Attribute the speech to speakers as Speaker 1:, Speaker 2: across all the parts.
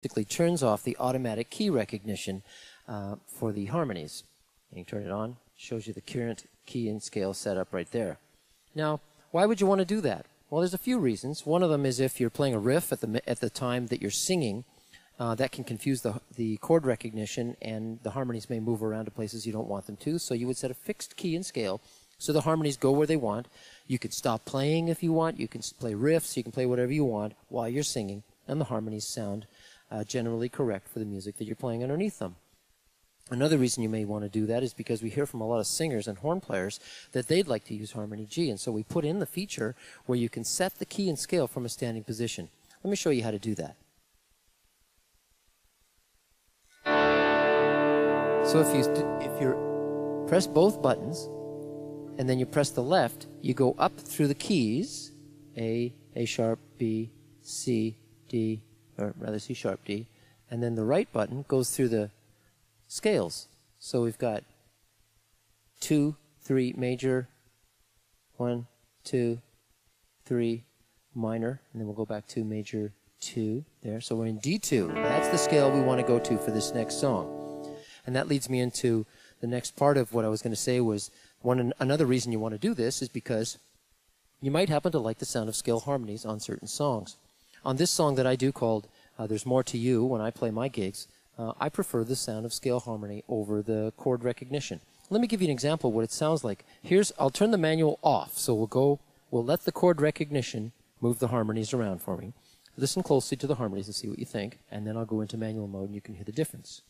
Speaker 1: basically turns off the automatic key recognition for the harmonies. And you turn it on, shows you the current key and scale setup right there. Now, why would you want to do that? Well, there's a few reasons. One of them is if you're playing a riff at the time that you're singing, that can confuse the chord recognition, and the harmonies may move around to places you don't want them to. So you would set a fixed key and scale so the harmonies go where they want. You could stop playing if you want. You can play riffs. You can play whatever you want while you're singing, and the harmonies sound generally correct for the music that you're playing underneath them. Another reason you may want to do that is because we hear from a lot of singers and horn players that they'd like to use harmony G, and so we put in the feature where you can set the key and scale from a standing position. Let me show you how to do that. So if you press both buttons and then you press the left, you go up through the keys, A sharp, B, C, D, or rather C sharp, D, and then the right button goes through the scales. So we've got 2, 3 major, 1, 2, 3 minor, and then we'll go back to major 2 there. So we're in D2. That's the scale we want to go to for this next song. And that leads me into the next part of what I was going to say was another reason you want to do this is because you might happen to like the sound of scale harmonies on certain songs. On this song that I do called There's More to You, when I play my gigs, I prefer the sound of scale harmony over the chord recognition. Let me give you an example of what it sounds like. I'll turn the manual off, so we'll let the chord recognition move the harmonies around for me. Listen closely to the harmonies and see what you think, and then I'll go into manual mode and you can hear the difference.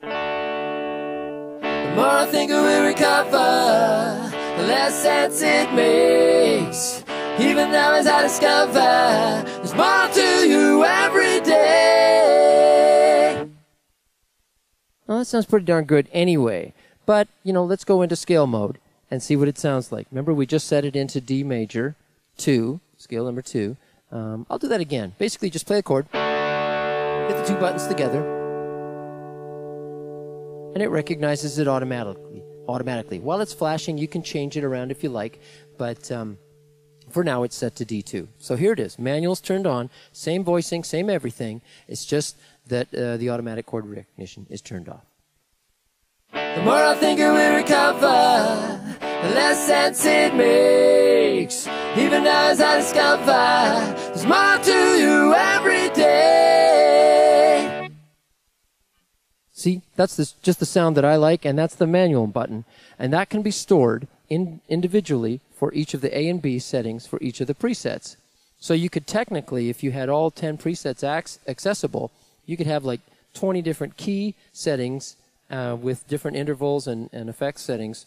Speaker 1: The more I think I will recover, the less sense it makes. Even now as I discover, there's more to you every day. Well, that sounds pretty darn good anyway. But, let's go into scale mode and see what it sounds like. Remember, we just set it into D major 2, scale number 2. I'll do that again. Basically, just play a chord, hit the 2 buttons together, and it recognizes it automatically. While it's flashing, you can change it around if you like, but for now it's set to D2. So here it is. Manual's turned on, same voicing, same everything. It's just that the automatic chord recognition is turned off. The more I think I will recover, the less sense it makes. Even now as I discover, there's more to you every day. See, that's just the sound that I like, and that's the manual button. And that can be stored individually for each of the A and B settings for each of the presets. So you could technically, if you had all 10 presets accessible, you could have like 20 different key settings with different intervals and effects settings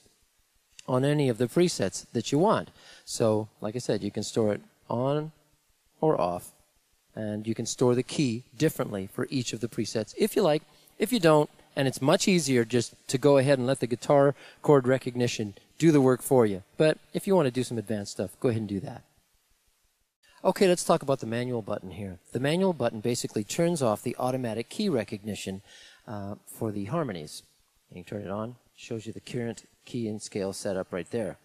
Speaker 1: on any of the presets that you want. So, like I said, you can store it on or off, and you can store the key differently for each of the presets if you like. If you don't, and it's much easier just to go ahead and let the guitar chord recognition do the work for you. But if you want to do some advanced stuff, go ahead and do that. Okay, let's talk about the manual button here. The manual button basically turns off the automatic key recognition for the harmonies. And you turn it on, shows you the current key and scale setup right there.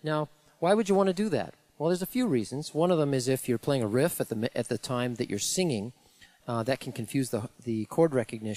Speaker 1: Now, why would you want to do that? Well, there's a few reasons. One of them is if you're playing a riff at the time that you're singing, that can confuse the chord recognition.